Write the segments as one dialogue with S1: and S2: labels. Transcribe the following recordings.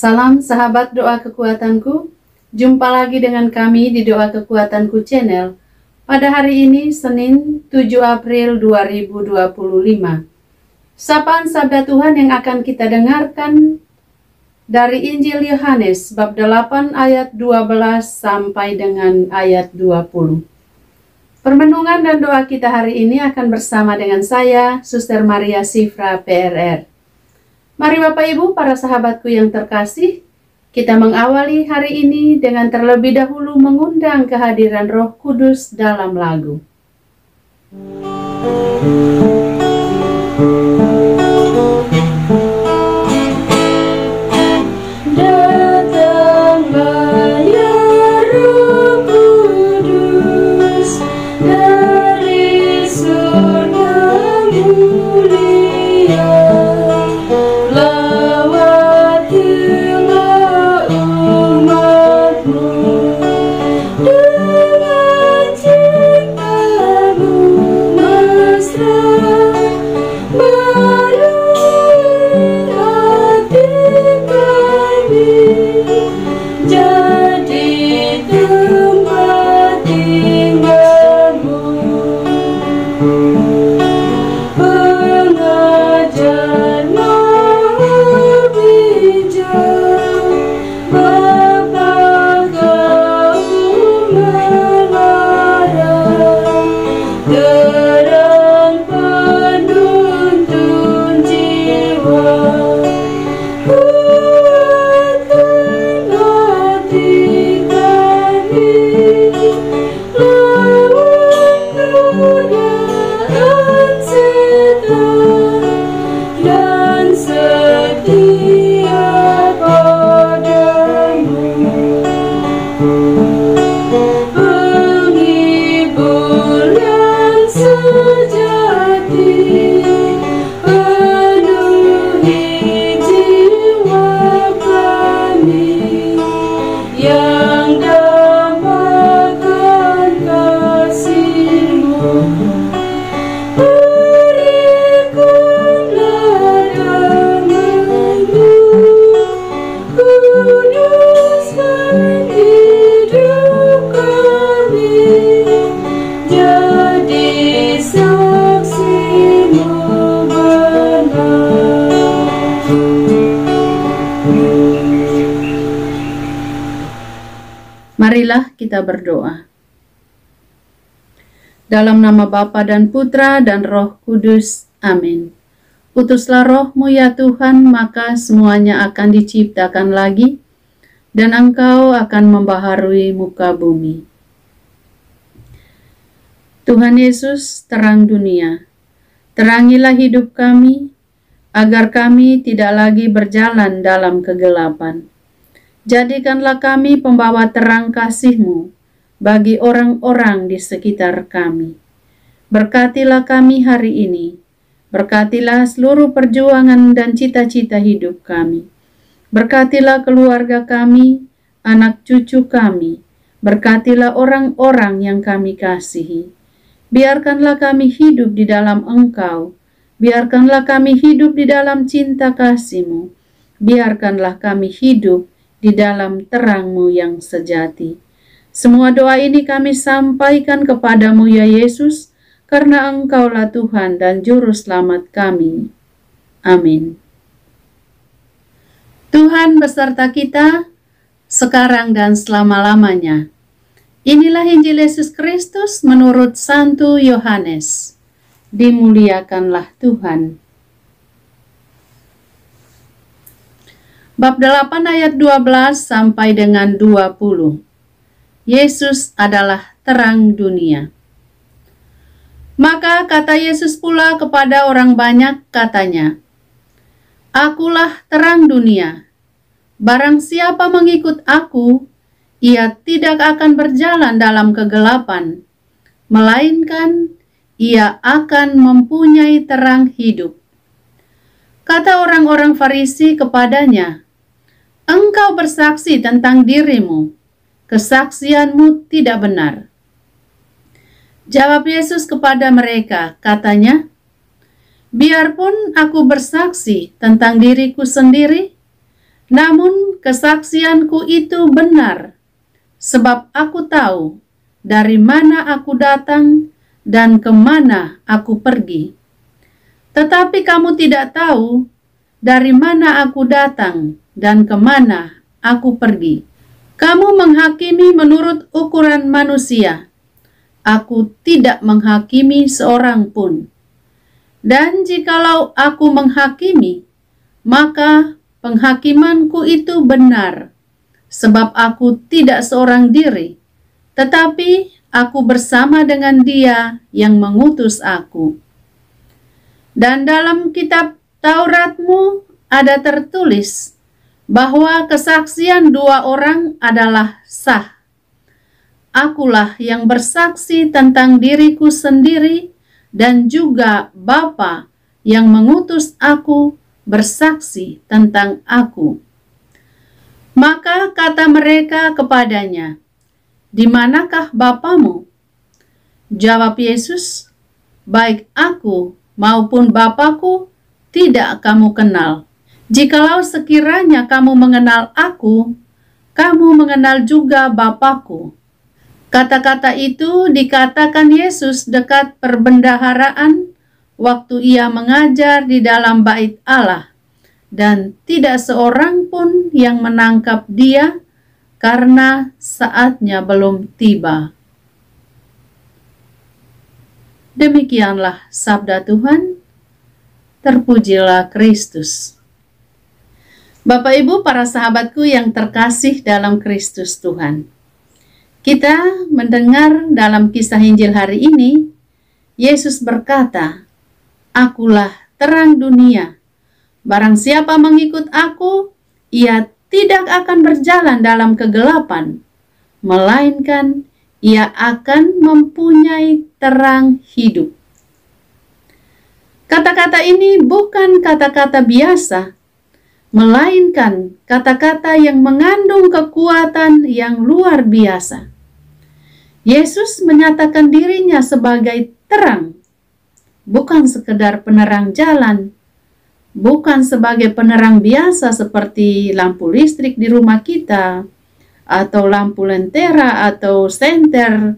S1: Salam sahabat doa kekuatanku, jumpa lagi dengan kami di Doa Kekuatanku Channel pada hari ini Senin 7 April 2025. Sapaan Sabda Tuhan yang akan kita dengarkan dari Injil Yohanes bab 8 ayat 12 sampai dengan ayat 20. Permenungan dan doa kita hari ini akan bersama dengan saya, Suster Maria Sifra PRR. Mari Bapak Ibu, para sahabatku yang terkasih, kita mengawali hari ini dengan terlebih dahulu mengundang kehadiran Roh Kudus dalam lagu. Marilah kita berdoa. Dalam nama Bapa dan Putra dan Roh Kudus. Amin. Utuslah Roh-Mu ya Tuhan, maka semuanya akan diciptakan lagi, dan Engkau akan membaharui muka bumi. Tuhan Yesus, terang dunia, terangilah hidup kami, agar kami tidak lagi berjalan dalam kegelapan. Jadikanlah kami pembawa terang kasih-Mu bagi orang-orang di sekitar kami. Berkatilah kami hari ini. Berkatilah seluruh perjuangan dan cita-cita hidup kami. Berkatilah keluarga kami, anak cucu kami. Berkatilah orang-orang yang kami kasihi. Biarkanlah kami hidup di dalam Engkau. Biarkanlah kami hidup di dalam cinta kasih-Mu. Biarkanlah kami hidup di dalam terang-Mu yang sejati. Semua doa ini kami sampaikan kepadamu ya Yesus, karena Engkaulah Tuhan dan Juru Selamat kami. Amin. Tuhan beserta kita, sekarang dan selama-lamanya. Inilah Injil Yesus Kristus menurut Santo Yohanes. Dimuliakanlah Tuhan. Bab 8 ayat 12 sampai dengan 20. Yesus adalah terang dunia. Maka kata Yesus pula kepada orang banyak, katanya, Akulah terang dunia. Barang siapa mengikut aku, ia tidak akan berjalan dalam kegelapan, melainkan ia akan mempunyai terang hidup. Kata orang-orang Farisi kepadanya, Engkau bersaksi tentang dirimu, kesaksianmu tidak benar. Jawab Yesus kepada mereka, katanya, biarpun aku bersaksi tentang diriku sendiri, Namun kesaksianku itu benar, sebab aku tahu dari mana aku datang dan kemana aku pergi. Tetapi kamu tidak tahu dari mana aku datang dan kemana aku pergi. Kamu menghakimi menurut ukuran manusia. Aku tidak menghakimi seorang pun. Dan jikalau aku menghakimi, maka penghakimanku itu benar, sebab aku tidak seorang diri, tetapi aku bersama dengan Dia yang mengutus aku. Dan dalam kitab Tauratmu ada tertulis bahwa kesaksian dua orang adalah sah. Akulah yang bersaksi tentang diriku sendiri, dan juga Bapa yang mengutus aku bersaksi tentang aku. Maka kata mereka kepadanya, "Di manakah Bapamu?" Jawab Yesus, "Baik aku maupun Bapakku tidak kamu kenal. Jikalau sekiranya kamu mengenal aku, kamu mengenal juga Bapakku." Kata-kata itu dikatakan Yesus dekat perbendaharaan waktu ia mengajar di dalam bait Allah, dan tidak seorang pun yang menangkap dia karena saatnya belum tiba. Demikianlah sabda Tuhan. Terpujilah Kristus. Bapak Ibu, para sahabatku yang terkasih dalam Kristus Tuhan, kita mendengar dalam kisah Injil hari ini, Yesus berkata, "Akulah terang dunia. Barang siapa mengikut aku, ia tidak akan berjalan dalam kegelapan, melainkan ia akan mempunyai terang hidup." Kata-kata ini bukan kata-kata biasa, melainkan kata-kata yang mengandung kekuatan yang luar biasa. Yesus menyatakan dirinya sebagai terang, bukan sekedar penerang jalan, bukan sebagai penerang biasa seperti lampu listrik di rumah kita, atau lampu lentera atau senter,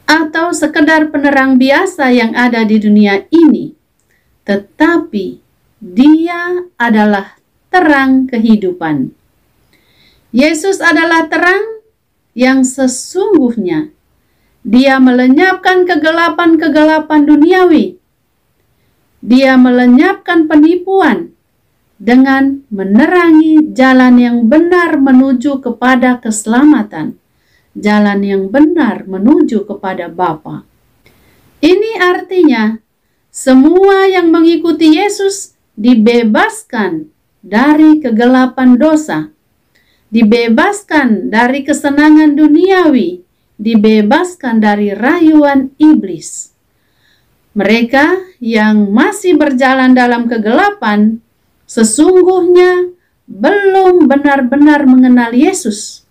S1: atau sekedar penerang biasa yang ada di dunia ini. Tetapi Dia adalah terang kehidupan. Yesus adalah terang yang sesungguhnya. Dia melenyapkan kegelapan-kegelapan duniawi. Dia melenyapkan penipuan dengan menerangi jalan yang benar menuju kepada keselamatan, jalan yang benar menuju kepada Bapa. Ini artinya semua yang mengikuti Yesus dibebaskan dari kegelapan dosa, dibebaskan dari kesenangan duniawi, dibebaskan dari rayuan iblis. Mereka yang masih berjalan dalam kegelapan sesungguhnya belum benar-benar mengenal Yesus,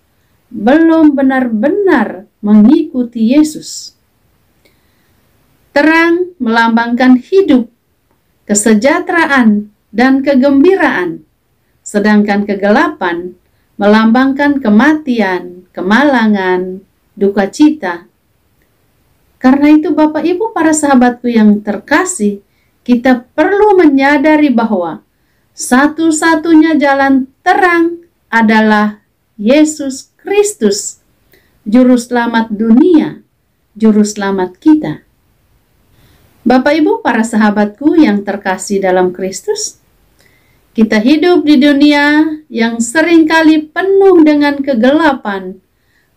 S1: belum benar-benar mengikuti Yesus. Terang melambangkan hidup, kesejahteraan, dan kegembiraan, sedangkan kegelapan melambangkan kematian, kemalangan, duka cita. Karena itu Bapak Ibu para sahabatku yang terkasih, kita perlu menyadari bahwa satu-satunya jalan terang adalah Yesus Kristus, Juru Selamat dunia, Juru Selamat kita. Bapak Ibu para sahabatku yang terkasih dalam Kristus, kita hidup di dunia yang seringkali penuh dengan kegelapan,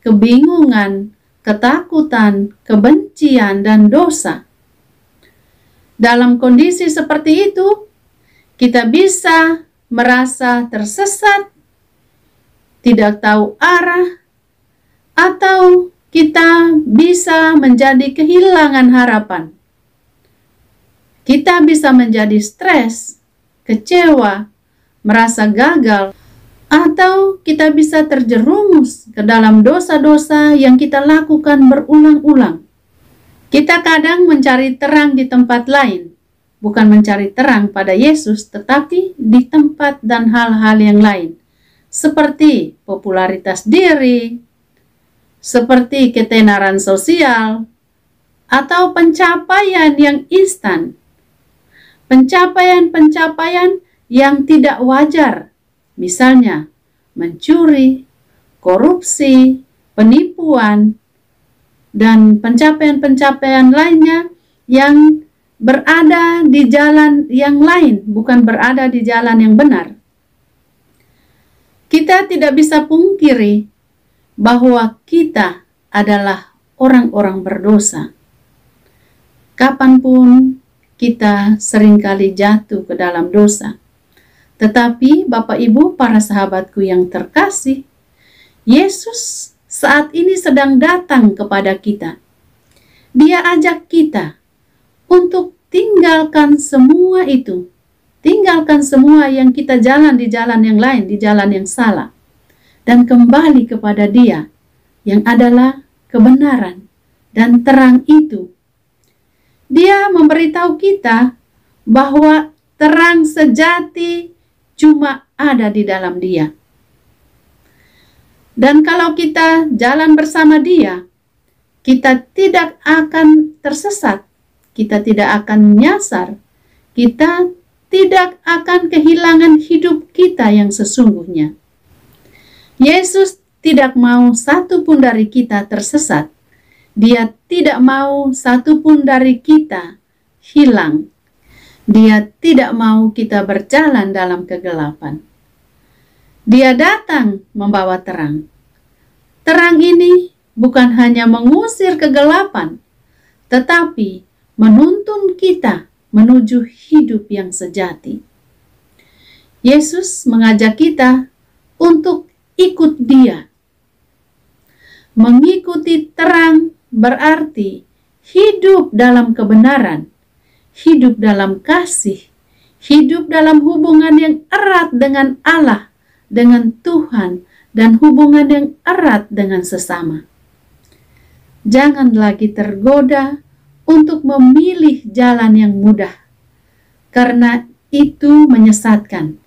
S1: kebingungan, ketakutan, kebencian, dan dosa. Dalam kondisi seperti itu, kita bisa merasa tersesat, tidak tahu arah, atau kita bisa menjadi kehilangan harapan. Kita bisa menjadi stres, kecewa, merasa gagal, atau kita bisa terjerumus ke dalam dosa-dosa yang kita lakukan berulang-ulang. Kita kadang mencari terang di tempat lain, bukan mencari terang pada Yesus, tetapi di tempat dan hal-hal yang lain, seperti popularitas diri, seperti ketenaran sosial, atau pencapaian yang instan. Pencapaian-pencapaian yang tidak wajar, misalnya mencuri, korupsi, penipuan, dan pencapaian-pencapaian lainnya yang berada di jalan yang lain, bukan berada di jalan yang benar. Kita tidak bisa pungkiri bahwa kita adalah orang-orang berdosa. Kapanpun kita seringkali jatuh ke dalam dosa. Tetapi Bapak Ibu, para sahabatku yang terkasih, Yesus saat ini sedang datang kepada kita. Dia ajak kita untuk tinggalkan semua itu. Tinggalkan semua yang kita jalan di jalan yang lain, di jalan yang salah. Dan kembali kepada Dia yang adalah kebenaran dan terang itu. Dia memberitahu kita bahwa terang sejati cuma ada di dalam Dia. Dan kalau kita jalan bersama Dia, kita tidak akan tersesat, kita tidak akan menyasar, kita tidak akan kehilangan hidup kita yang sesungguhnya. Yesus tidak mau satu pun dari kita tersesat. Dia tidak mau satu pun dari kita hilang. Dia tidak mau kita berjalan dalam kegelapan. Dia datang membawa terang. Terang ini bukan hanya mengusir kegelapan, tetapi menuntun kita menuju hidup yang sejati. Yesus mengajak kita untuk ikut Dia. Mengikuti terang berarti hidup dalam kebenaran, hidup dalam kasih, hidup dalam hubungan yang erat dengan Allah, dengan Tuhan, dan hubungan yang erat dengan sesama. Jangan lagi tergoda untuk memilih jalan yang mudah, karena itu menyesatkan.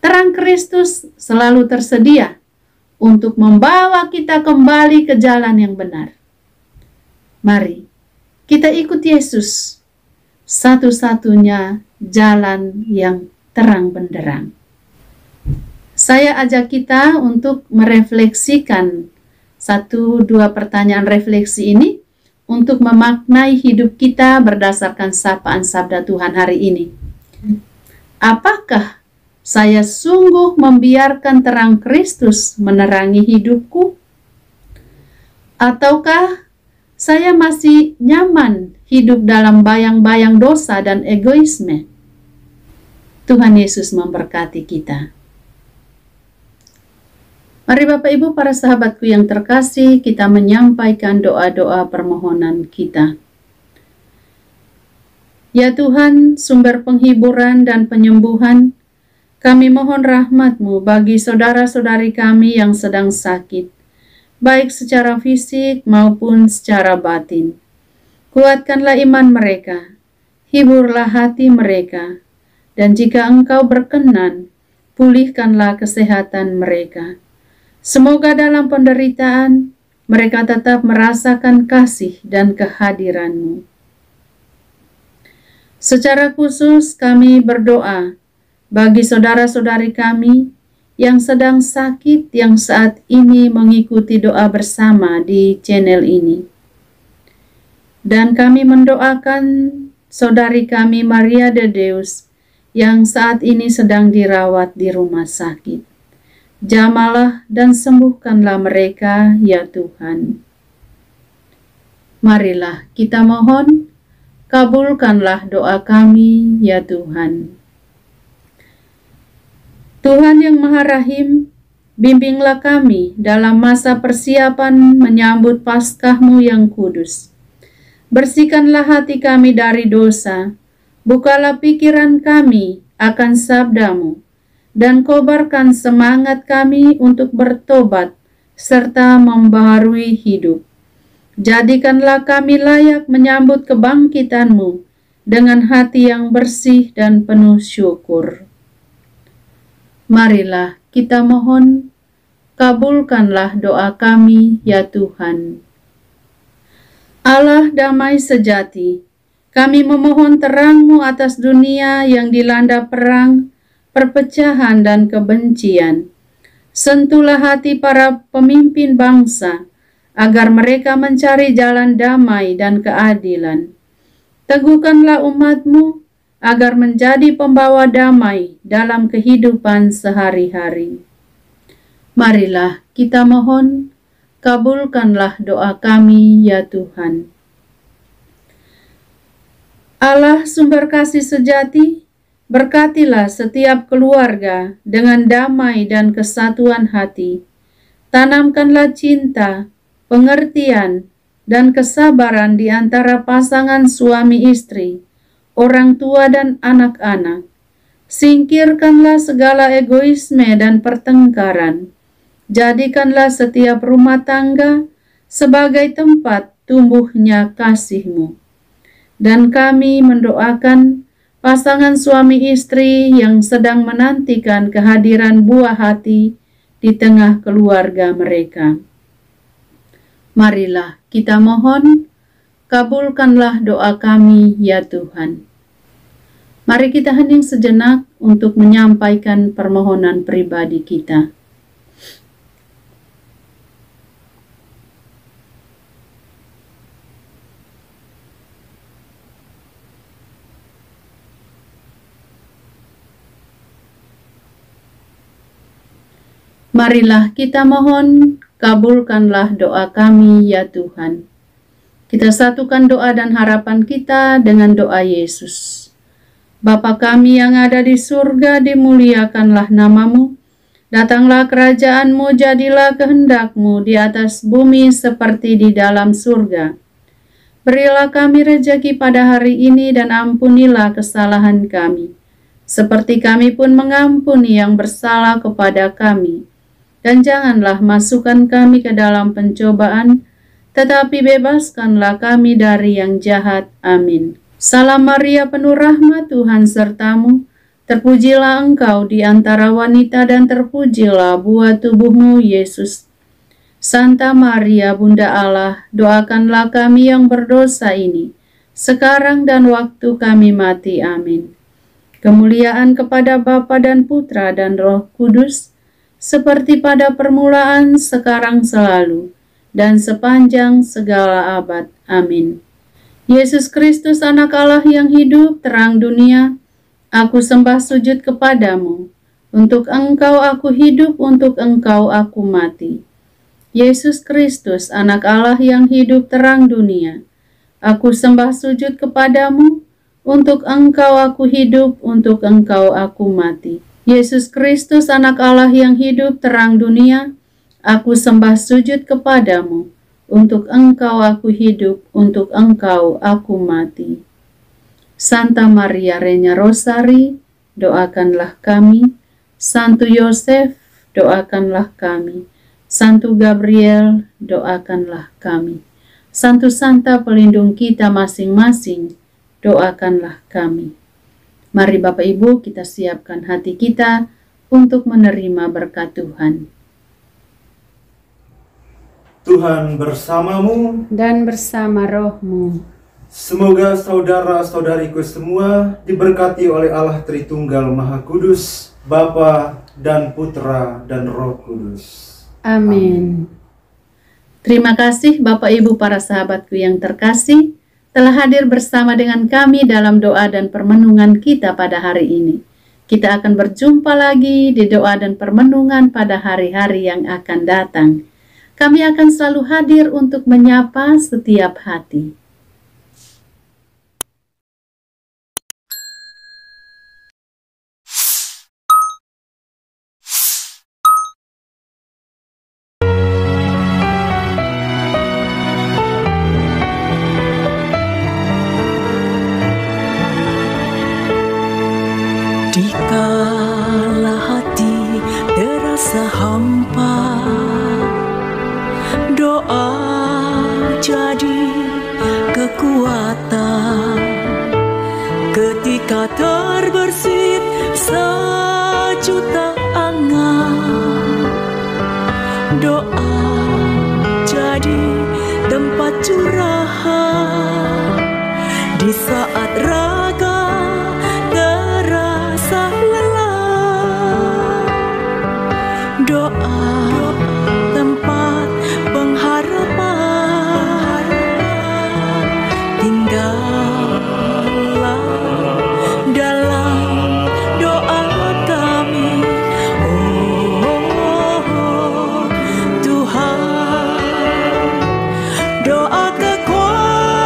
S1: Terang Kristus selalu tersedia untuk membawa kita kembali ke jalan yang benar. Mari kita ikut Yesus, satu-satunya jalan yang terang benderang. Saya ajak kita untuk merefleksikan 1-2 pertanyaan refleksi ini untuk memaknai hidup kita berdasarkan sapaan sabda Tuhan hari ini. Apakah saya sungguh membiarkan terang Kristus menerangi hidupku? Ataukah saya masih nyaman hidup dalam bayang-bayang dosa dan egoisme? Tuhan Yesus memberkati kita. Mari Bapak Ibu, para sahabatku yang terkasih, kita menyampaikan doa-doa permohonan kita. Ya Tuhan, sumber penghiburan dan penyembuhan, kami mohon rahmat-Mu bagi saudara-saudari kami yang sedang sakit, baik secara fisik maupun secara batin. Kuatkanlah iman mereka, hiburlah hati mereka, dan jika Engkau berkenan, pulihkanlah kesehatan mereka. Semoga dalam penderitaan, mereka tetap merasakan kasih dan kehadiran-Mu. Secara khusus kami berdoa bagi saudara-saudari kami yang sedang sakit, yang saat ini mengikuti doa bersama di channel ini. Dan kami mendoakan saudari kami Maria de Deus yang saat ini sedang dirawat di rumah sakit. Jamalah dan sembuhkanlah mereka, ya Tuhan. Marilah kita mohon, kabulkanlah doa kami, ya Tuhan. Tuhan yang Maha Rahim, bimbinglah kami dalam masa persiapan menyambut Paskah-Mu yang kudus. Bersihkanlah hati kami dari dosa, bukalah pikiran kami akan sabda-Mu, dan kobarkan semangat kami untuk bertobat serta membaharui hidup. Jadikanlah kami layak menyambut kebangkitan-Mu dengan hati yang bersih dan penuh syukur. Marilah kita mohon, kabulkanlah doa kami, ya Tuhan. Allah damai sejati, kami memohon terang-Mu atas dunia yang dilanda perang, perpecahan, dan kebencian. Sentuhlah hati para pemimpin bangsa, agar mereka mencari jalan damai dan keadilan. Teguhkanlah umat-Mu, agar menjadi pembawa damai dalam kehidupan sehari-hari. Marilah kita mohon, kabulkanlah doa kami, ya Tuhan. Allah sumber kasih sejati, berkatilah setiap keluarga dengan damai dan kesatuan hati. Tanamkanlah cinta, pengertian, dan kesabaran di antara pasangan suami istri, orang tua dan anak-anak. Singkirkanlah segala egoisme dan pertengkaran. Jadikanlah setiap rumah tangga sebagai tempat tumbuhnya kasih-Mu. Dan kami mendoakan pasangan suami istri yang sedang menantikan kehadiran buah hati di tengah keluarga mereka. Marilah kita mohon, kabulkanlah doa kami, ya Tuhan. Mari kita hening sejenak untuk menyampaikan permohonan pribadi kita. Marilah kita mohon, kabulkanlah doa kami, ya Tuhan. Kita satukan doa dan harapan kita dengan doa Yesus. Bapa kami yang ada di surga, dimuliakanlah nama-Mu. Datanglah kerajaan-Mu, jadilah kehendak-Mu di atas bumi seperti di dalam surga. Berilah kami rejeki pada hari ini dan ampunilah kesalahan kami, seperti kami pun mengampuni yang bersalah kepada kami. Dan janganlah masukkan kami ke dalam pencobaan, tetapi bebaskanlah kami dari yang jahat. Amin. Salam Maria, penuh rahmat, Tuhan serta-Mu. Terpujilah Engkau di antara wanita dan terpujilah buah tubuh-Mu, Yesus. Santa Maria, Bunda Allah, doakanlah kami yang berdosa ini, sekarang dan waktu kami mati. Amin. Kemuliaan kepada Bapa dan Putra dan Roh Kudus, seperti pada permulaan, sekarang, selalu, dan sepanjang segala abad. Amin. Yesus Kristus, Anak Allah yang hidup, terang dunia, aku sembah sujud kepadamu. Untuk Engkau aku hidup, untuk Engkau aku mati. Yesus Kristus, Anak Allah yang hidup, terang dunia, aku sembah sujud kepadamu. Untuk Engkau aku hidup, untuk Engkau aku mati. Yesus Kristus, Anak Allah yang hidup, terang dunia, aku sembah sujud kepadamu. Untuk Engkau aku hidup, untuk Engkau aku mati. Santa Maria Reina Rosari, doakanlah kami. Santo Yosef, doakanlah kami. Santo Gabriel, doakanlah kami. Santo Santa pelindung kita masing-masing, doakanlah kami. Mari Bapak Ibu kita siapkan hati kita untuk menerima berkat Tuhan.
S2: Tuhan bersamamu
S1: dan bersama rohmu.
S2: Semoga saudara-saudariku semua diberkati oleh Allah Tritunggal Maha Kudus, Bapa dan Putra dan Roh Kudus.
S1: Amin. Terima kasih Bapak Ibu para sahabatku yang terkasih, telah hadir bersama dengan kami dalam doa dan permenungan kita pada hari ini. Kita akan berjumpa lagi di doa dan permenungan pada hari-hari yang akan datang. Kami akan selalu hadir untuk menyapa setiap hati.
S3: Dikala hati terasa hampa, doa jadi Doa jadi tempat curahan di saat raga terasa lelah. Doa tempat pengharapan, tinggallah dalam doa kami. Oh Tuhan, doa kekuatanku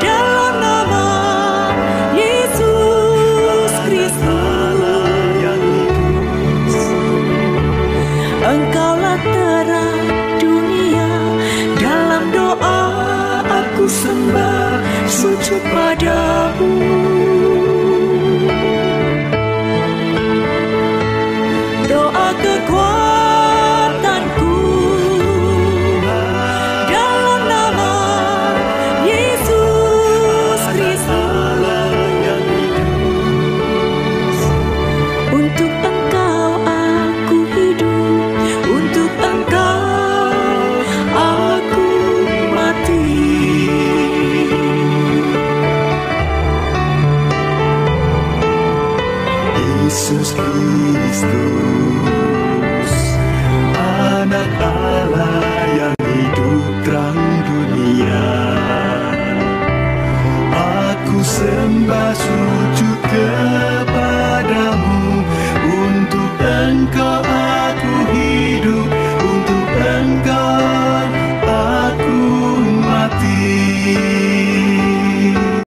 S3: dalam nama Yesus Kristus. Engkaulah terang dunia, dalam doa aku sembah sujud padamu. Doa kekuatan